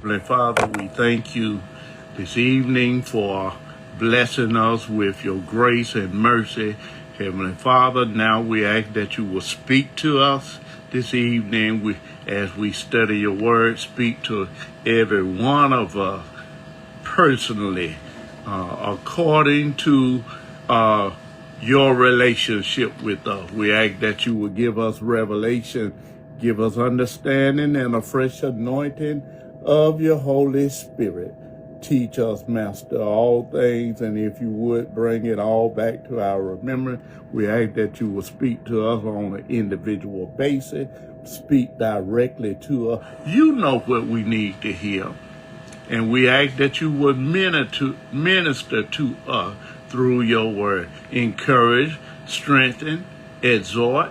Heavenly Father, we thank you this evening for blessing us with your grace and mercy. Heavenly Father, now we ask that you will speak to us this evening as we study your word. Speak to every one of us personally, according to your relationship with us. We ask that you will give us revelation, give us understanding and a fresh anointing of your Holy Spirit. Teach us, Master, all things, and if you would, bring it all back to our remembrance. We ask that you will speak to us on an individual basis, speak directly to us. You know what we need to hear. And we ask that you would minister to us through your word. Encourage, strengthen, exhort,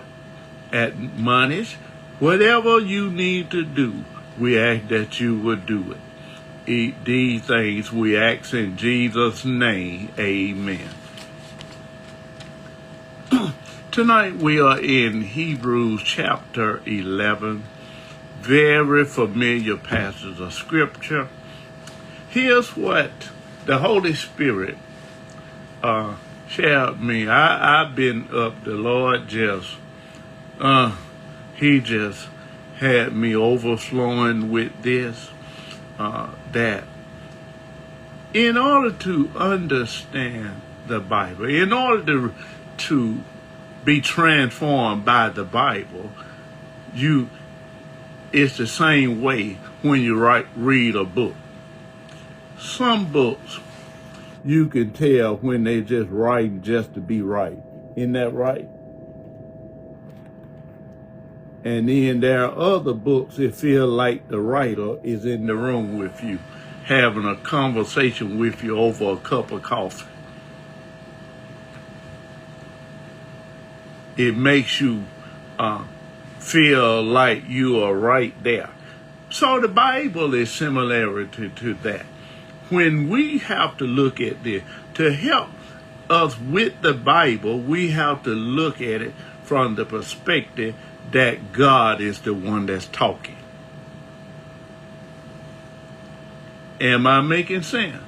admonish. Whatever you need to do, we ask that you would do it. These things we ask in Jesus' name. Amen. Tonight we are in Hebrews chapter 11. Very familiar passage of scripture. Here's what the Holy Spirit shared me. I've been up, the Lord He just had me overflowing with this, that in order to understand the Bible, in order to be transformed by the Bible, it's the same way when you read a book. Some books, you can tell when they just writing just to be right. Isn't that right? And then there are other books that feel like the writer is in the room with you, having a conversation with you over a cup of coffee. It makes you feel like you are right there. So the Bible is similarity to that. When we have to look at this, to help us with the Bible, we have to look at it from the perspective that God is the one that's talking. Am I making sense?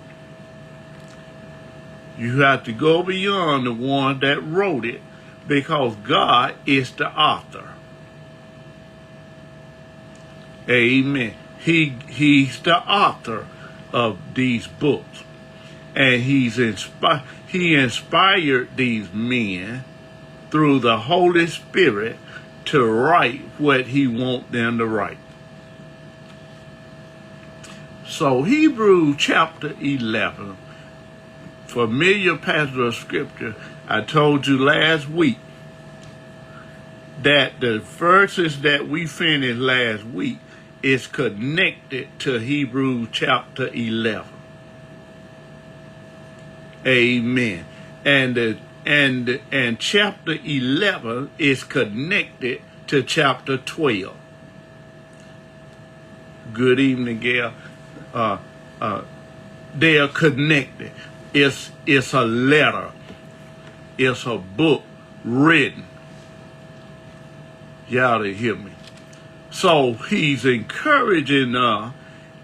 You have to go beyond the one that wrote it, because God is the author. Amen. He's the author of these books, and he inspired these men through the Holy Spirit to write what he wants them to write. So Hebrews chapter 11, familiar passage of scripture. I told you last week that the verses that we finished last week is connected to Hebrews chapter 11. Amen. And chapter 11 is connected to chapter 12. Good evening, Gail. They are connected. It's a letter. It's a book written. Y'all didn't hear me. So he's encouraging us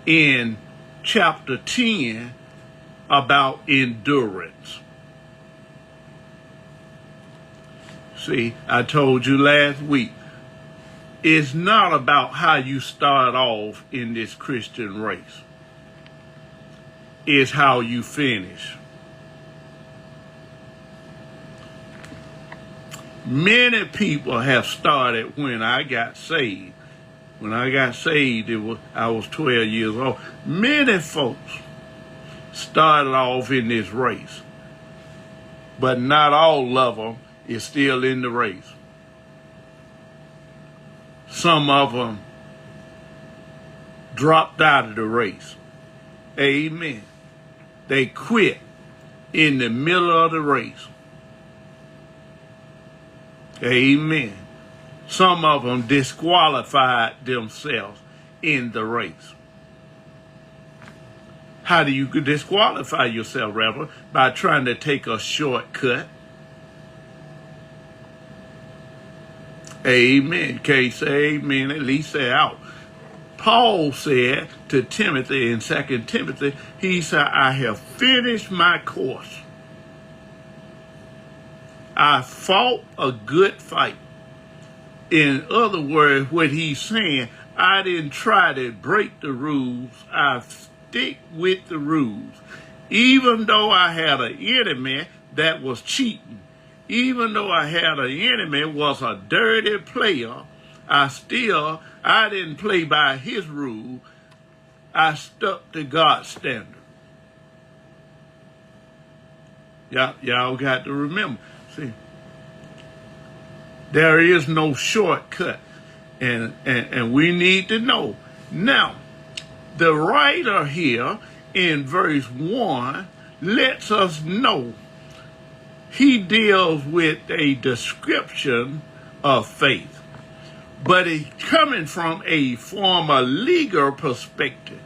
in chapter 10 about endurance. See, I told you last week, it's not about how you start off in this Christian race. It's how you finish. Many people have started when I got saved. When I got saved, I was 12 years old. Many folks started off in this race, but not all of them is still in the race. Some of them dropped out of the race. Amen. They quit in the middle of the race. Amen. Some of them disqualified themselves in the race. How do you disqualify yourself, Reverend? By trying to take a shortcut. Amen. Can't say amen, at least say out. Paul said to Timothy in 2 Timothy, he said, I have finished my course. I fought a good fight. In other words, what he's saying, I didn't try to break the rules. I stick with the rules. Even though I had an enemy that was cheating, even though I had an enemy was a dirty player, I didn't play by his rule. I stuck to God's standard. Y'all got to remember. See, there is no shortcut. And we need to know. Now, the writer here in verse 1 lets us know he deals with a description of faith, but it's coming from a legal perspective.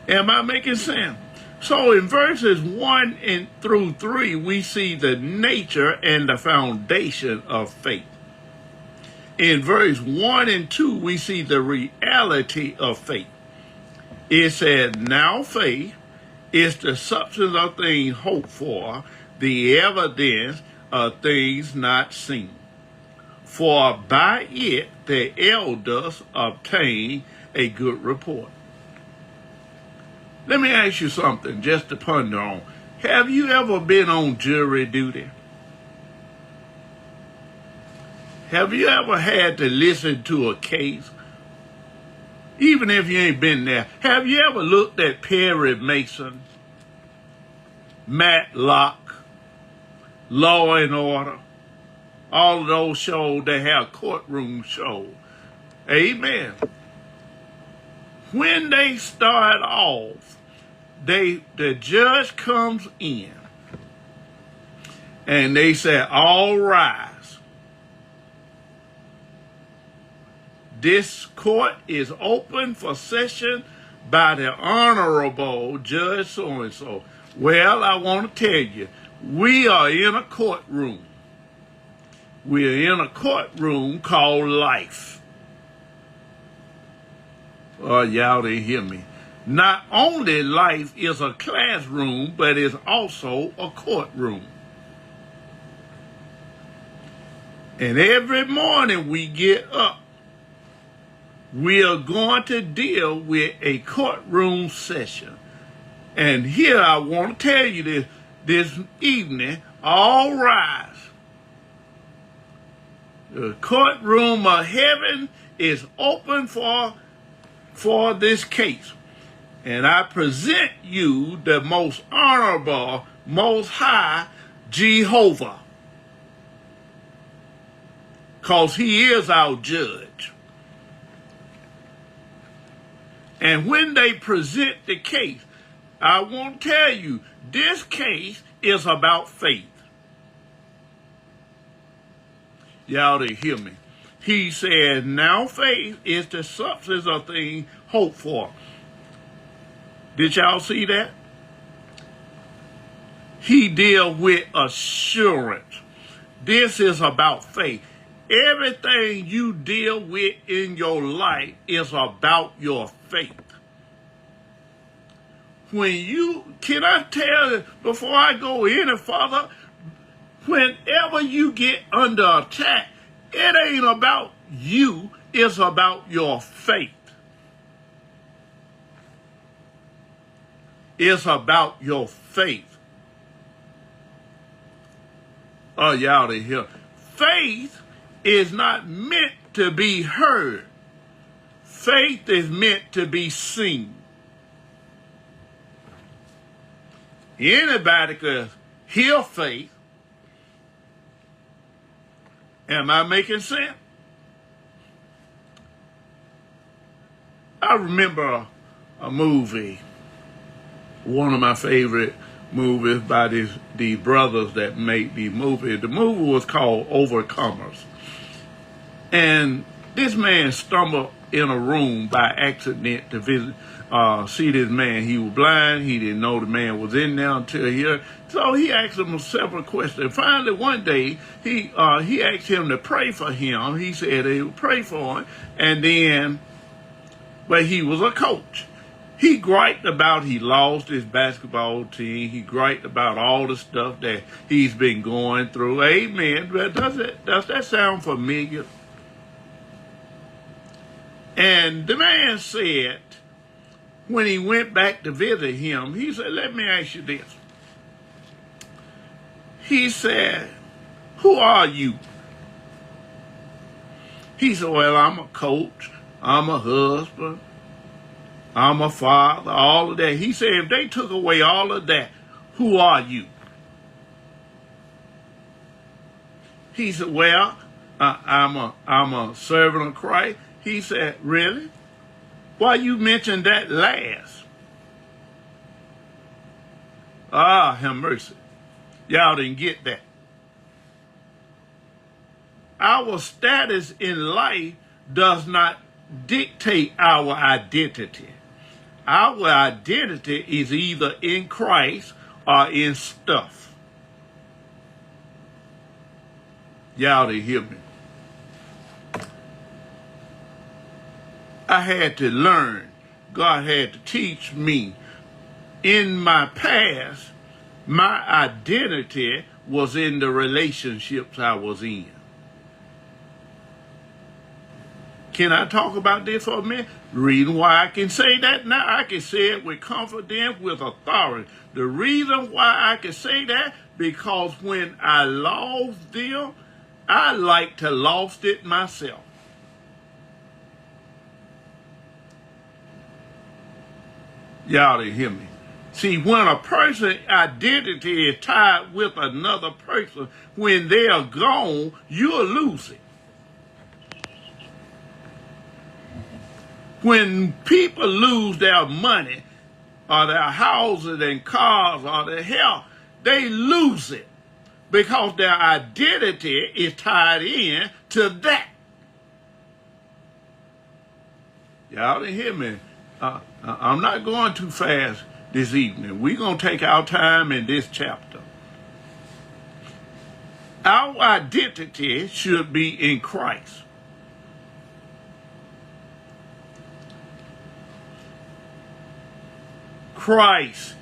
Am I making sense? So in verses 1 through 3, we see the nature and the foundation of faith. In verse 1 and 2, we see the reality of faith. It said, now faith is the substance of things hoped for, the evidence of things not seen. For by it the elders obtained a good report. Let me ask you something just to ponder on. Have you ever been on jury duty? Have you ever had to listen to a case? Even if you ain't been there, have you ever looked at Perry Mason, Matlock, Law and Order, all of those shows that have courtroom shows? Amen. When they start off, the judge comes in and they say, all rise. This court is open for session by the Honorable Judge so-and-so. Well, I want to tell you, we are in a courtroom. We're in a courtroom called life. Oh, y'all didn't hear me. Not only life is a classroom, but it's also a courtroom. And every morning we get up, we are going to deal with a courtroom session. And here I want to tell you this evening, all rise. The courtroom of heaven is open for this case. And I present you the most honorable, most high Jehovah. Because he is our judge. And when they present the case, I want to tell you, this case is about faith. Y'all didn't hear me. He said, now faith is the substance of things hoped for. Did y'all see that? He deals with assurance. This is about faith. Everything you deal with in your life is about your faith. Can I tell you, before I go any further, whenever you get under attack, it ain't about you, it's about your faith. It's about your faith. Oh, y'all didn't hear. Faith is not meant to be heard. Faith is meant to be seen. Anybody could hear faith. Am I making sense? I remember a movie, one of my favorite movies by these brothers that made the movie. The movie was called Overcomers. And this man stumbled in a room by accident to see this man. He was blind. He didn't know the man was in there until here. So he asked him several questions. Finally, one day, he asked him to pray for him. He said he would pray for him. And then but he was a coach. He griped about he lost his basketball team. He griped about all the stuff that he's been going through. Amen. But does that sound familiar? And the man said, when he went back to visit him, he said, let me ask you this. He said, who are you? He said, well, I'm a coach. I'm a husband. I'm a father, all of that. He said, if they took away all of that, who are you? He said, well, I'm a servant of Christ. He said, really? Why you mentioned that last? Ah, have mercy. Y'all didn't get that. Our status in life does not dictate our identity. Our identity is either in Christ or in stuff. Y'all didn't hear me. I had to learn. God had to teach me. In my past, my identity was in the relationships I was in. Can I talk about this for a minute? The reason why I can say that now, I can say it with confidence, with authority. The reason why I can say that, because when I lost them, I like to lost it myself. Y'all didn't hear me. See, when a person's identity is tied with another person, when they are gone, you'll lose it. When people lose their money or their houses and cars or their health, they lose it because their identity is tied in to that. Y'all didn't hear me. I'm not going too fast this evening. We're going to take our time in this chapter. Our identity should be in Christ. Christ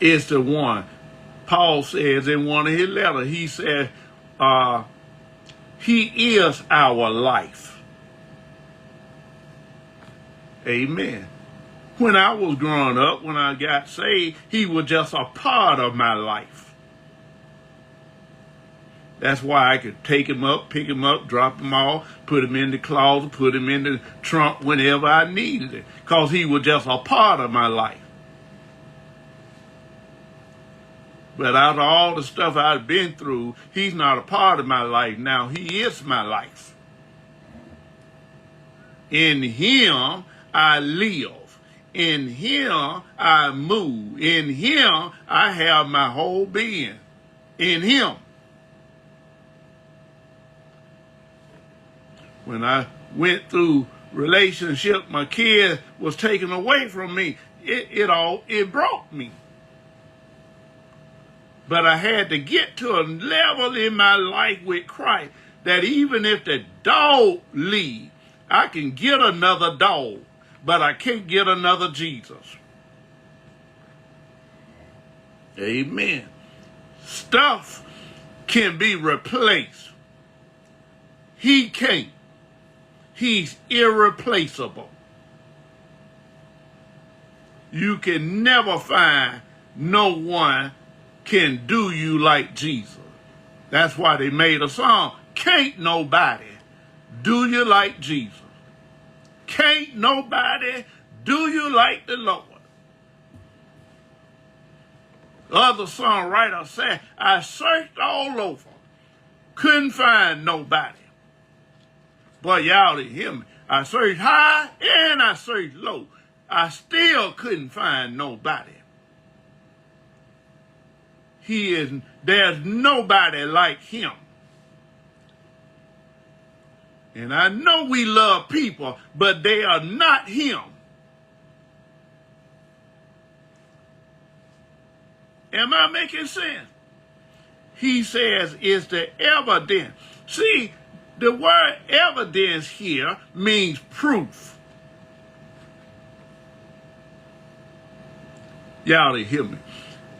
is the one. Paul says in one of his letters, he said, he is our life. Amen. When I was growing up, when I got saved, he was just a part of my life. That's why I could take him up, pick him up, drop him off, put him in the closet, put him in the trunk whenever I needed it, because he was just a part of my life. But out of all the stuff I've been through, he's not a part of my life now. He is my life. In him, I live. In him, I move. In him, I have my whole being. In him. When I went through relationship, my kid was taken away from me. It broke me. But I had to get to a level in my life with Christ that even if the dog leaves, I can get another dog, but I can't get another Jesus. Amen. Stuff can be replaced. He can't. He's irreplaceable. You can never find no one can do you like Jesus. That's why they made a song. Can't nobody do you like Jesus. Can't nobody do you like the Lord. Other songwriter said, I searched all over, couldn't find nobody. But y'all didn't hear me. I searched high and I searched low. I still couldn't find nobody. There's nobody like him. And I know we love people, but they are not him. Am I making sense? He says it's the evidence. See, the word evidence here means proof. Y'all didn't hear me.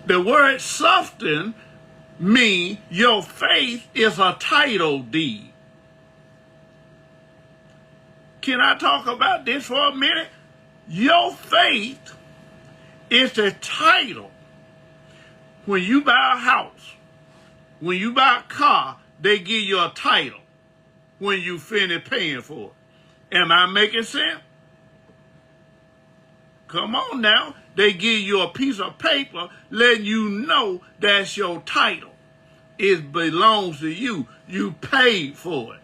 The word substance means your faith is a title deed. Can I talk about this for a minute? Your faith is the title. When you buy a house, when you buy a car, they give you a title when you finish paying for it. Am I making sense? Come on now. They give you a piece of paper letting you know that's your title. It belongs to you. You paid for it.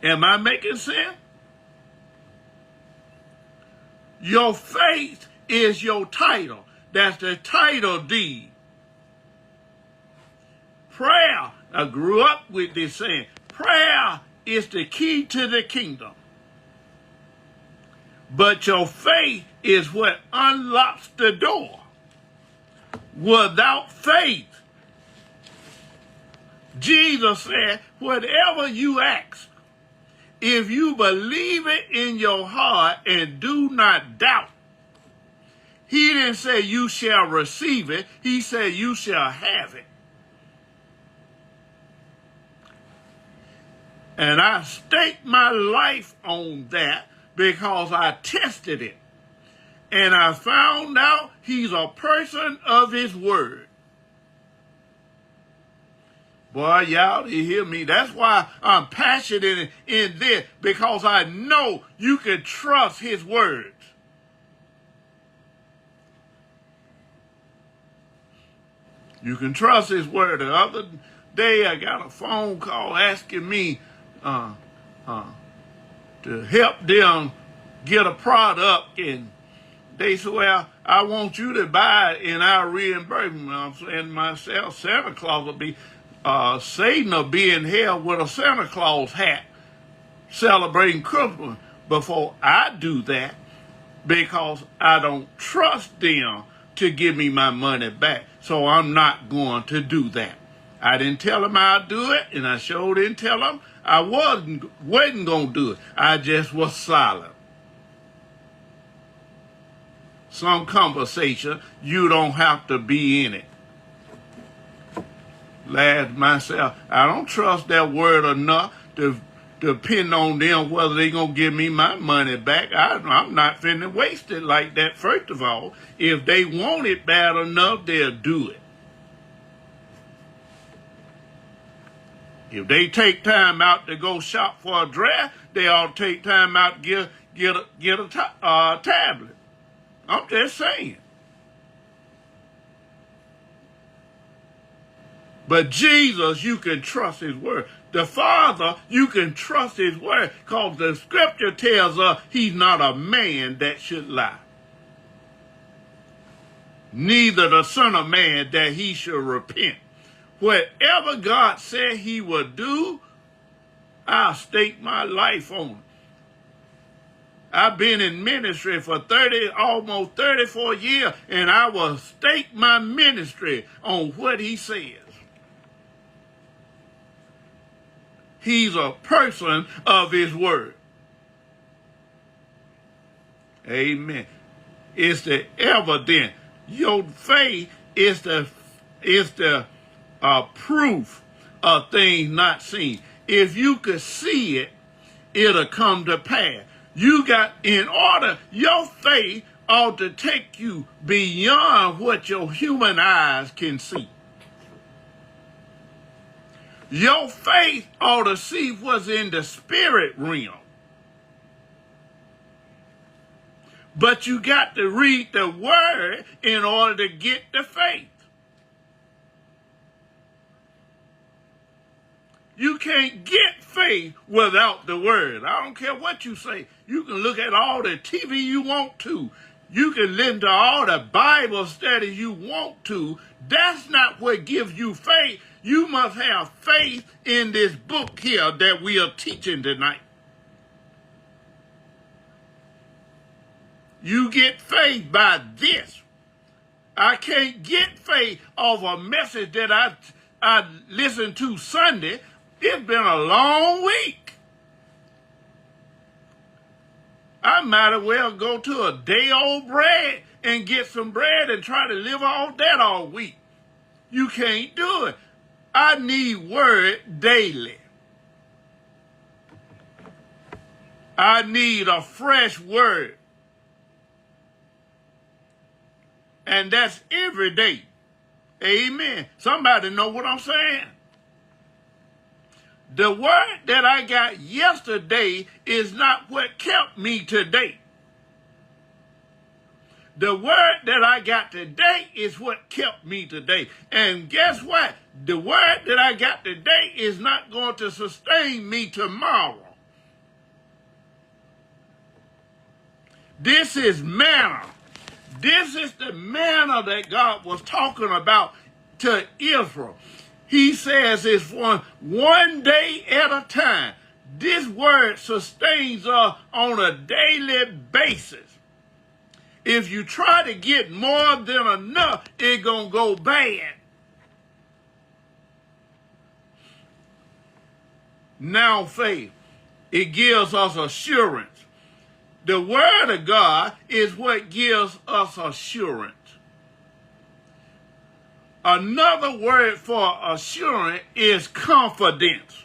Am I making sense? Your faith is your title. That's the title deed. Prayer, I grew up with this saying, prayer is the key to the kingdom. But your faith is what unlocks the door. Without faith, Jesus said, whatever you ask, if you believe it in your heart and do not doubt, he didn't say you shall receive it. He said you shall have it. And I staked my life on that because I tested it. And I found out he's a person of his word. Boy, y'all, you hear me? That's why I'm passionate in this, because I know you can trust his words. You can trust his word. The other day, I got a phone call asking me to help them get a product, and they said, well, I want you to buy it and I'll reimburse them. I'm saying to myself, Santa Claus will be, Satan will be in hell with a Santa Claus hat celebrating Christmas before I do that, because I don't trust them to give me my money back. So I'm not going to do that. I didn't tell them I'd do it, and I sure didn't tell them I wasn't going to do it. I just was silent. Some conversation, you don't have to be in it. Lad myself, I don't trust that word enough to depend on them whether they're going to give me my money back. I'm not finna waste it like that, first of all. If they want it bad enough, they'll do it. If they take time out to go shop for a dress, they ought to take time out to get a tablet. I'm just saying. But Jesus, you can trust his word. The Father, you can trust his word, because the scripture tells us he's not a man that should lie. Neither the Son of Man that he should repent. Whatever God said he would do, I'll stake my life on it. I've been in ministry for almost 34 years, and I will stake my ministry on what he says. He's a person of his word. Amen. It's the evidence. Your faith is the proof of things not seen. If you could see it, it'll come to pass. Your faith ought to take you beyond what your human eyes can see. Your faith ought to see what's in the spirit realm. But you got to read the word in order to get the faith. You can't get faith without the word. I don't care what you say. You can look at all the TV you want to. You can listen to all the Bible studies you want to. That's not what gives you faith. You must have faith in this book here that we are teaching tonight. You get faith by this. I can't get faith off a message that I listened to Sunday. It's been a long week. I might as well go to a day-old bread and get some bread and try to live off that all week. You can't do it. I need word daily. I need a fresh word. And that's every day. Amen. Somebody know what I'm saying? The word that I got yesterday is not what kept me today. The word that I got today is what kept me today. And guess what? The word that I got today is not going to sustain me tomorrow. This is manna. This is the manna that God was talking about to Israel. He says it's one day at a time. This word sustains us on a daily basis. If you try to get more than enough, it's going to go bad. Now faith, it gives us assurance. The word of God is what gives us assurance. Another word for assurance is confidence.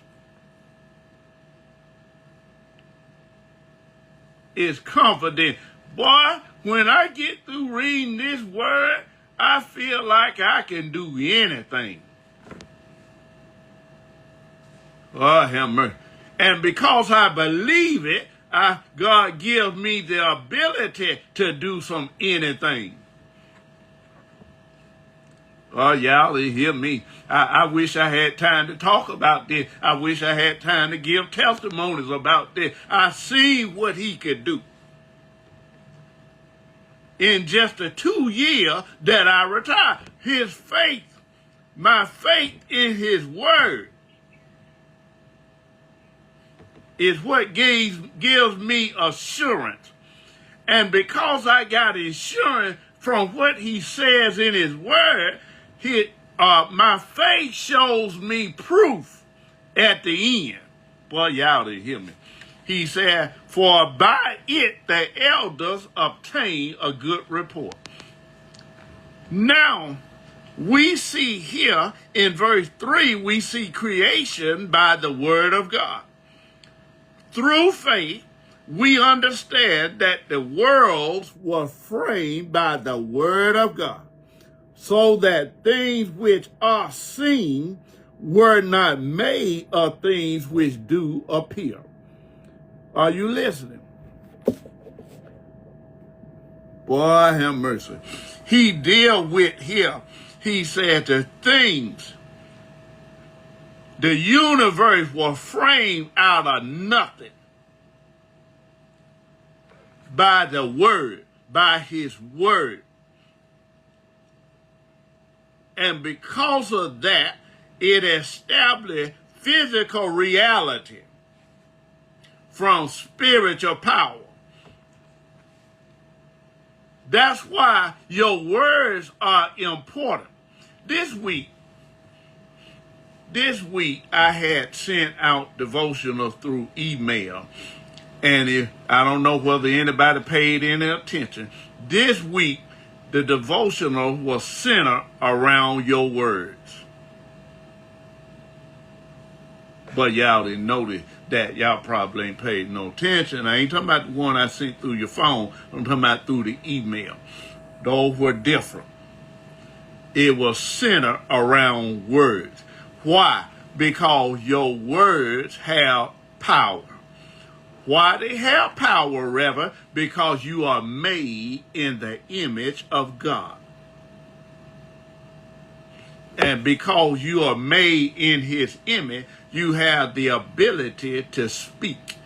Is confidence. Boy, when I get through reading this word, I feel like I can do anything. Oh, have mercy. And because I believe it, God gives me the ability to do anything. Oh, y'all hear me. I wish I had time to talk about this. I wish I had time to give testimonies about this. I see what he could do. In just the 2 years that I retired, his faith, my faith in his word, is what gives me assurance. And because I got assurance from what he says in his word, my faith shows me proof at the end. Boy, y'all didn't hear me. He said, for by it the elders obtain a good report. Now, we see here in verse 3, we see creation by the word of God. Through faith, we understand that the worlds were framed by the word of God, so that things which are seen were not made of things which do appear. Are you listening? Boy, have mercy. He dealt with here, he said the things, the universe was framed out of nothing by the word, by his word. And because of that, it established physical reality from spiritual power. That's why your words are important. This week I had sent out devotionals through email. And I don't know whether anybody paid any attention. This week, the devotional was centered around your words. But y'all didn't notice that. Y'all probably ain't paid no attention. I ain't talking about the one I sent through your phone. I'm talking about through the email. Those were different. It was centered around words. Why? Because your words have power. Why they have power, Reverend? Because you are made in the image of God. And because you are made in his image, you have the ability to speak,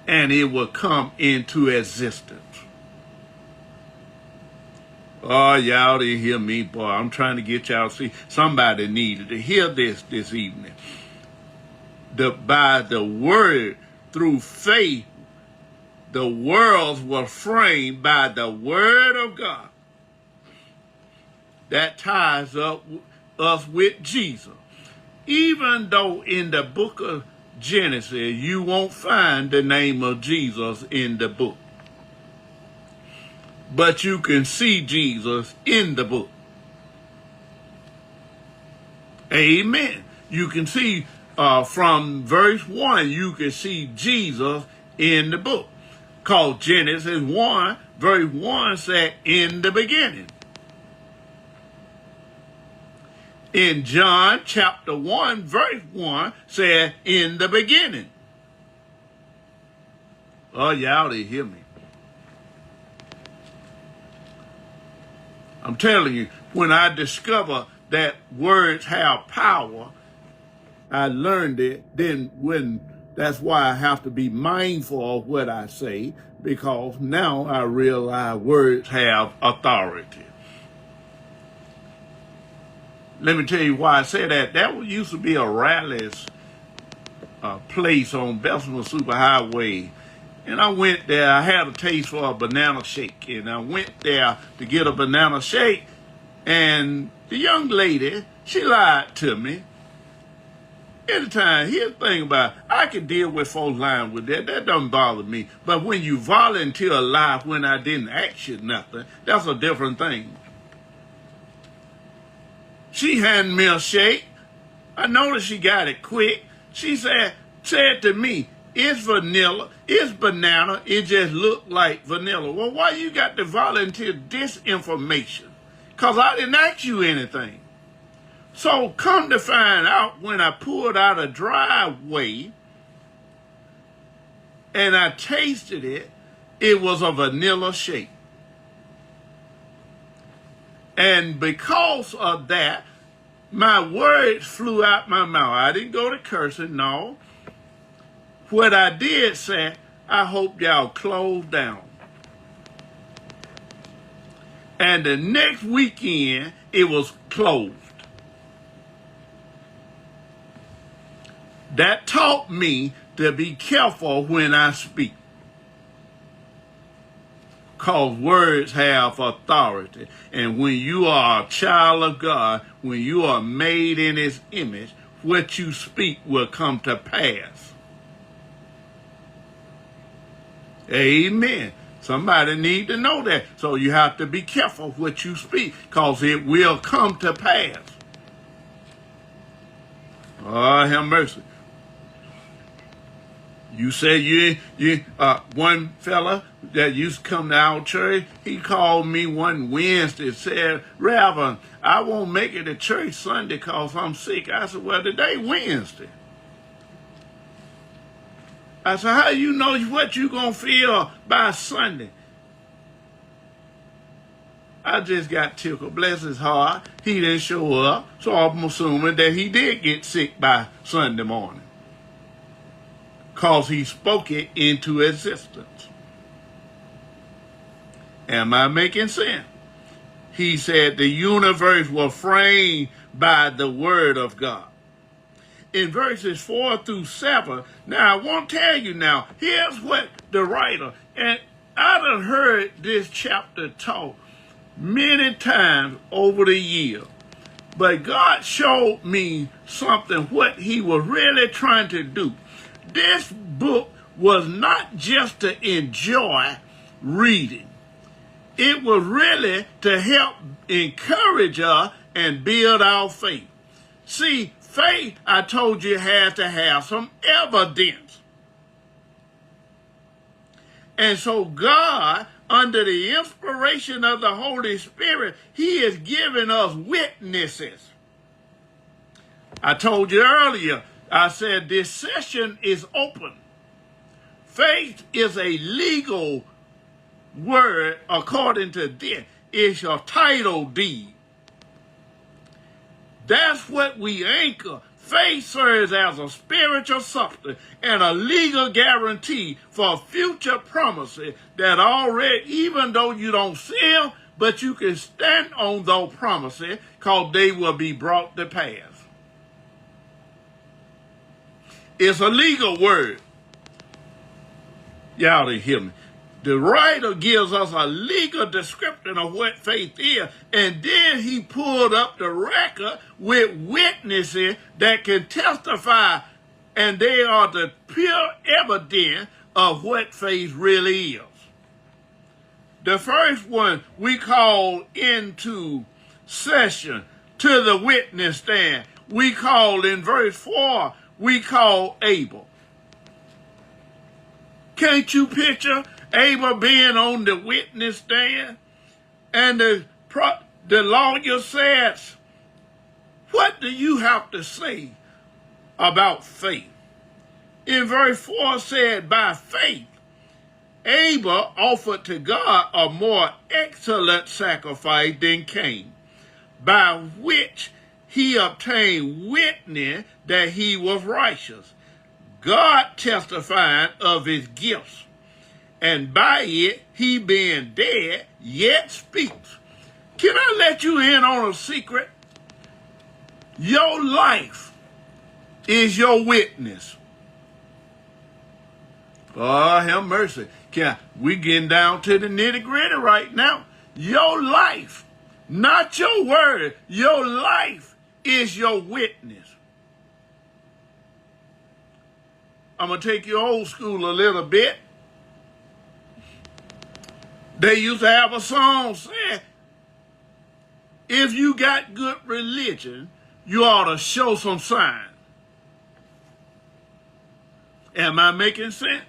and it will come into existence. Oh, y'all didn't hear me, boy. I'm trying to get y'all to see. Somebody needed to hear this evening. By the word, through faith, the worlds were framed by the word of God. That ties up us with Jesus. Even though in the book of Genesis, you won't find the name of Jesus in the book. but you can see Jesus in the book. Amen. You can see from verse 1, you can see Jesus in the book. Called Genesis 1, verse 1 said, in the beginning. In John chapter 1, verse 1 said, in the beginning. Oh, y'all didn't hear me. I'm telling you, when I discover that words have power, I learned it. That's why I have to be mindful of what I say, because now I realize words have authority. Let me tell you why I say that. That used to be a Rally's place on Bessemer Superhighway. And I went there. I had a taste for a banana shake. And I went there to get a banana shake. And the young lady, she lied to me. Anytime, here's the thing about it, I can deal with folks lying with that. That doesn't bother me. But when you volunteer a lie when I didn't ask you nothing, that's a different thing. She handed me a shake. I noticed she got it quick. She said to me, it's vanilla, it's banana, it just looked like vanilla. Well, why you got to volunteer this information? Because I didn't ask you anything. So come to find out, when I pulled out a driveway and I tasted it, it was a vanilla shake. And because of that, my words flew out my mouth. I didn't go to cursing, no. What I did say, I hope y'all close down. And the next weekend, it was closed. That taught me to be careful when I speak. Because words have authority. And when you are a child of God, when you are made in his image, what you speak will come to pass. Amen. Somebody need to know that. So you have to be careful what you speak, because it will come to pass. Oh, have mercy. You said one fella that used to come to our church, he called me one Wednesday and said, Reverend, I won't make it to church Sunday because I'm sick. I said, well, today Wednesday. I said, how you know what you going to feel by Sunday? I just got tickled. Bless his heart. He didn't show up, so I'm assuming that he did get sick by Sunday morning, because he spoke it into existence. Am I making sense? He said the universe was framed by the word of God. In verses 4 through 7, now I won't tell you now, here's what the writer, and I done heard this chapter taught many times over the years, but God showed me something, what he was really trying to do. This book was not just to enjoy reading. It was really to help encourage us and build our faith. See, faith, I told you, has to have some evidence. And so God, under the inspiration of the Holy Spirit, he is giving us witnesses. I told you earlier, I said this session is open. Faith is a legal word according to this. It's your title deed. That's what we anchor. Faith serves as a spiritual substance and a legal guarantee for future promises that already, even though you don't see them, but you can stand on those promises because they will be brought to pass. It's a legal word. Y'all didn't hear me. The writer gives us a legal description of what faith is, and then he pulled up the record with witnesses that can testify, and they are the pure evidence of what faith really is. The first one we call into session to the witness stand. We call in verse 4, we call Abel. Can't you picture Abel being on the witness stand? And the lawyer says, what do you have to say about faith? In verse 4 said, by faith, Abel offered to God a more excellent sacrifice than Cain, by which he obtained witness that he was righteous, God testifying of his gifts, and by it he being dead yet speaks. Can I let you in on a secret? Your life is your witness. Oh, have mercy. We getting down to the nitty-gritty right now. Your life, not your word, your life is your witness. I'm going to take you old school a little bit. They used to have a song saying, if you got good religion, you ought to show some sign. Am I making sense?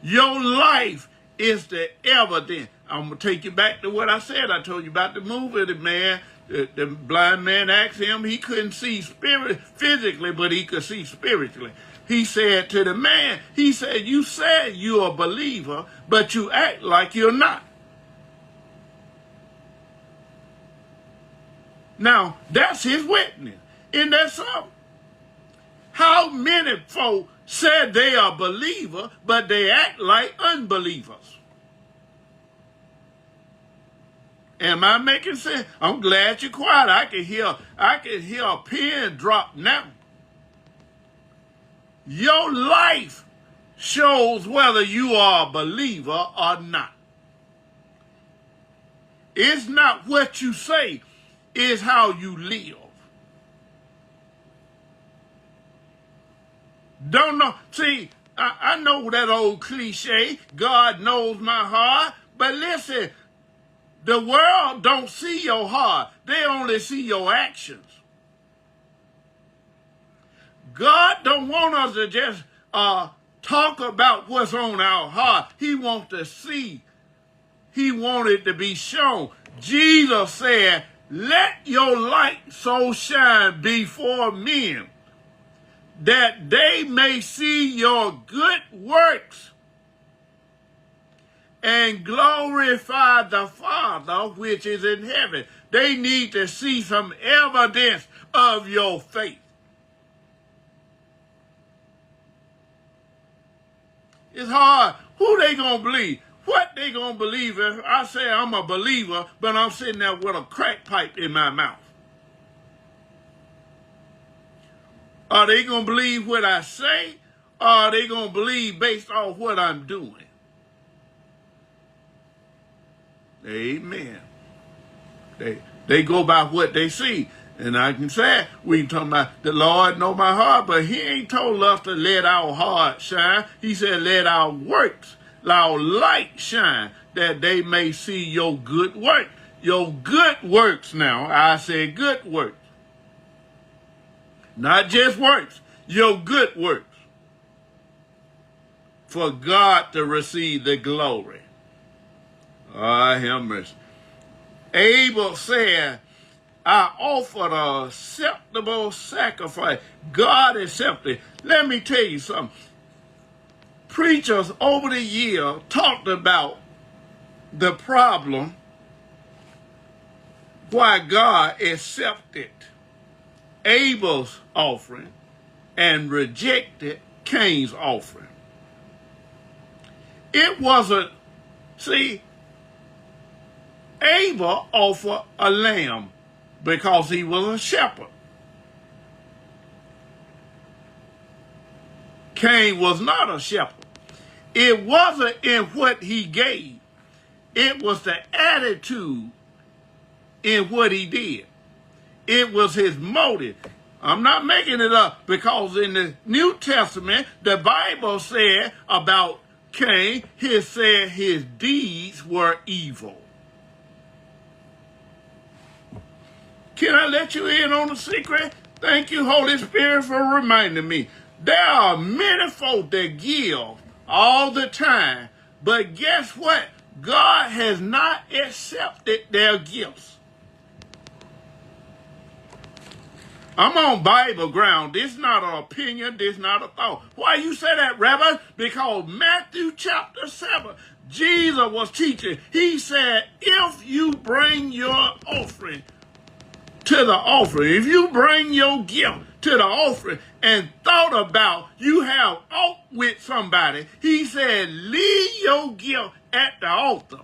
Your life is the evidence. I'm going to take you back to what I said. I told you about the movie. The blind man asked him, he couldn't see physically, but he could see spiritually. He said to the man, he said, you said you're a believer, but you act like you're not. Now, that's his witness. Isn't that something? How many folk said they are believers, but they act like unbelievers? Am I making sense? I'm glad you're quiet. I can hear a pin drop now. Your life shows whether you are a believer or not. It's not what you say, it's how you live. Don't know. See, I know that old cliche, God knows my heart, but listen, the world don't see your heart. They only see your actions. God don't want us to just talk about what's on our heart. He wants to see. He wanted to be shown. Jesus said, let your light so shine before men, that they may see your good works and glorify the Father which is in heaven. They need to see some evidence of your faith. It's hard. Who they gonna believe? What they gonna believe if I say I'm a believer, but I'm sitting there with a crack pipe in my mouth? Are they gonna believe what I say, or are they gonna believe based off what I'm doing? Amen. They go by what they see. And I can say, we can talk about the Lord know my heart, but he ain't told us to let our heart shine. He said, let our works, our light shine, that they may see your good work. Your good works now. I said good works. Not just works, your good works. For God to receive the glory. Ah, have mercy. Abel said, I offered an acceptable sacrifice. God accepted. Let me tell you something. Preachers over the years talked about the problem why God accepted Abel's offering and rejected Cain's offering. It wasn't, see, Abel offered a lamb because he was a shepherd. Cain was not a shepherd. It wasn't in what he gave. It was the attitude in what he did. It was his motive. I'm not making it up, because in the New Testament, the Bible said about Cain, he said his deeds were evil. Can I let you in on a secret? Thank you, Holy Spirit, for reminding me. There are many folk that give all the time, but guess what? God has not accepted their gifts. I'm on Bible ground. This is not an opinion. This is not a thought. Why you say that, Reverend? Because Matthew chapter 7, Jesus was teaching. He said, if you bring your offering to the offering, if you bring your gift to the offering and thought about you have out with somebody, he said, leave your gift at the altar.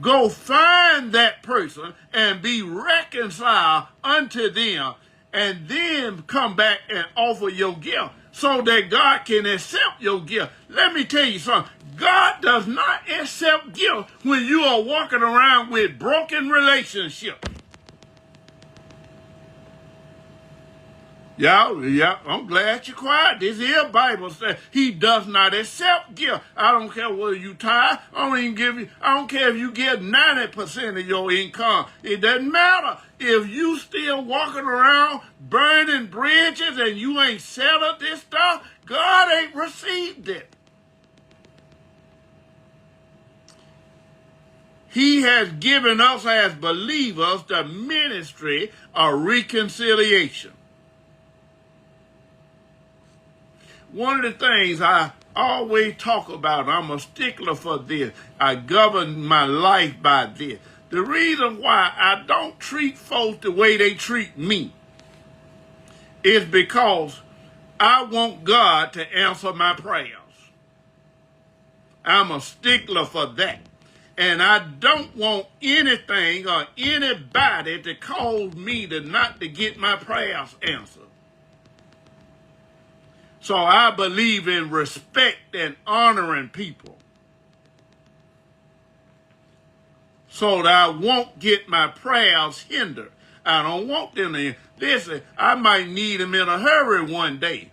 Go find that person and be reconciled unto them, and then come back and offer your gift so that God can accept your gift. Let me tell you something. God does not accept gifts when you are walking around with broken relationships. Yeah, I'm glad you're quiet. This here Bible says he does not accept gift. I don't care whether you tithe. I don't care if you give 90% of your income. It doesn't matter. If you still walking around burning bridges and you ain't settled this stuff, God ain't received it. He has given us as believers the ministry of reconciliation. One of the things I always talk about, I'm a stickler for this. I govern my life by this. The reason why I don't treat folks the way they treat me is because I want God to answer my prayers. I'm a stickler for that. And I don't want anything or anybody to cause me not to get my prayers answered. So I believe in respect and honoring people, so that I won't get my prayers hindered. I don't want them to listen. I might need them in a hurry one day.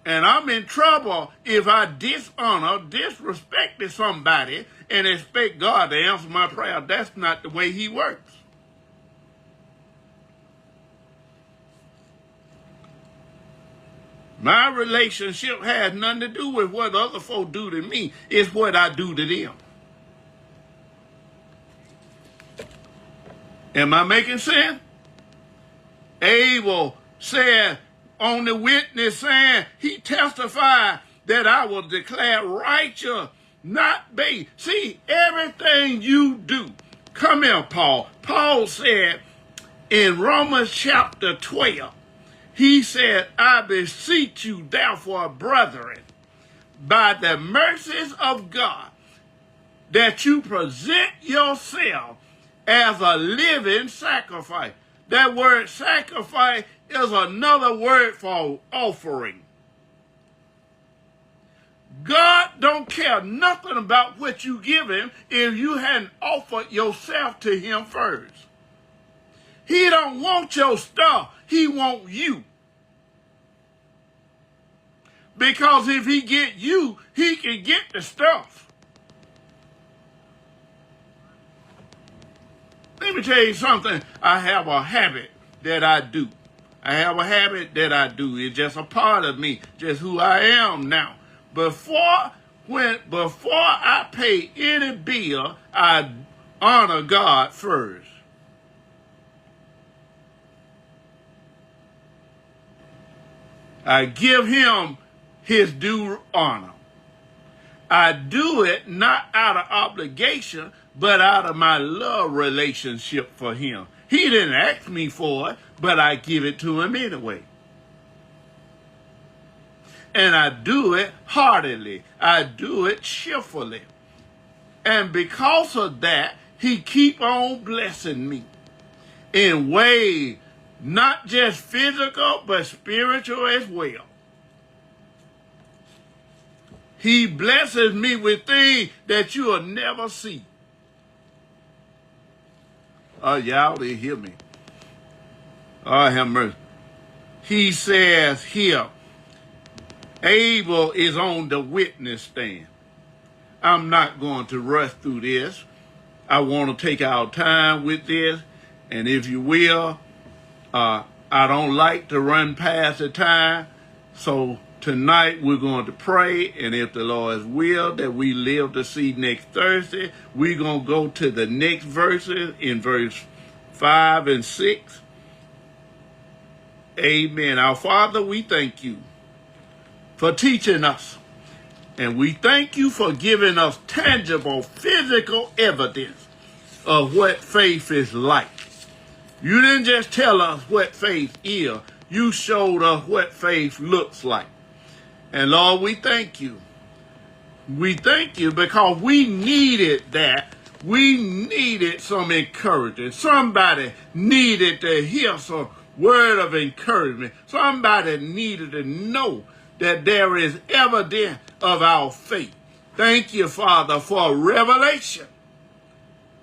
And I'm in trouble if I disrespected somebody and expect God to answer my prayer. That's not the way he works. My relationship has nothing to do with what other folk do to me. It's what I do to them. Am I making sense? Abel said on the witness stand, he testified that I will declare righteous, not base. See, everything you do. Come here, Paul. Paul said in Romans chapter 12, he said, I beseech you, therefore, brethren, by the mercies of God, that you present yourself as a living sacrifice. That word sacrifice is another word for offering. God don't care nothing about what you give him if you hadn't offered yourself to him first. He don't want your stuff. He wants you. Because if he get you, he can get the stuff. Let me tell you something. I have a habit that I do. It's just a part of me, just who I am now. Before I pay any bill, I honor God first. I give him his due honor. I do it not out of obligation, but out of my love relationship for him. He didn't ask me for it, but I give it to him anyway. And I do it heartily. I do it cheerfully. And because of that, he keep on blessing me in ways not just physical, but spiritual as well. He blesses me with things that you will never see. Oh, y'all didn't hear me. Oh, have mercy. He says here Abel is on the witness stand. I'm not going to rush through this. I want to take our time with this. And if you will, I don't like to run past the time. So tonight we're going to pray. And if the Lord's will that we live to see next Thursday, we're going to go to the next verses in verse 5 and 6. Amen. Our Father, we thank you for teaching us. And we thank you for giving us tangible, physical evidence of what faith is like. You didn't just tell us what faith is. You showed us what faith looks like. And Lord, we thank you. We thank you because we needed that. We needed some encouragement. Somebody needed to hear some word of encouragement. Somebody needed to know that there is evidence of our faith. Thank you, Father, for revelation.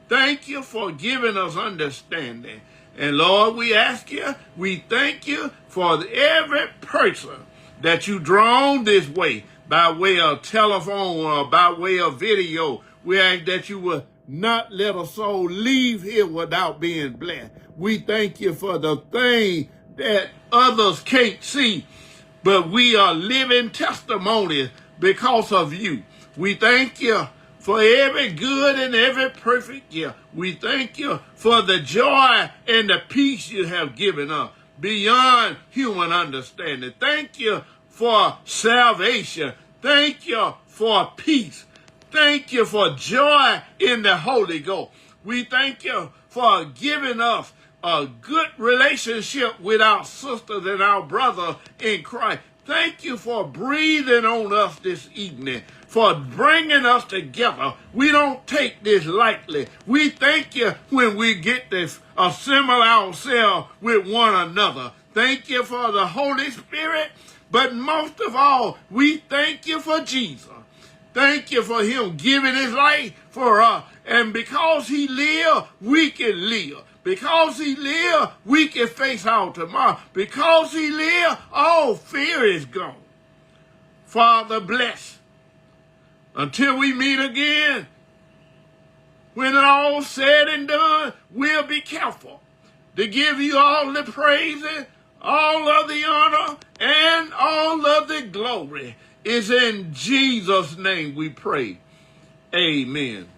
Thank you for giving us understanding. And Lord, we ask you, we thank you for every person that you drawn this way, by way of telephone or by way of video. We ask that you will not let a soul leave here without being blessed. We thank you for the thing that others can't see, but we are living testimonies because of you. We thank you for every good and every perfect gift. We thank you for the joy and the peace you have given us beyond human understanding. Thank you for salvation. Thank you for peace. Thank you for joy in the Holy Ghost. We thank you for giving us a good relationship with our sisters and our brothers in Christ. Thank you for breathing on us this evening, for bringing us together. We don't take this lightly. We thank you when we get to assemble ourselves with one another. Thank you for the Holy Spirit, but most of all, we thank you for Jesus. Thank you for him giving his life for us. And because he lived, we can live. Because he lived, we can face our tomorrow. Because he lived, all fear is gone. Father, bless. Until we meet again, when it all said and done, we'll be careful to give you all the praise, all of the honor, and all of the glory. It's in Jesus' name we pray. Amen.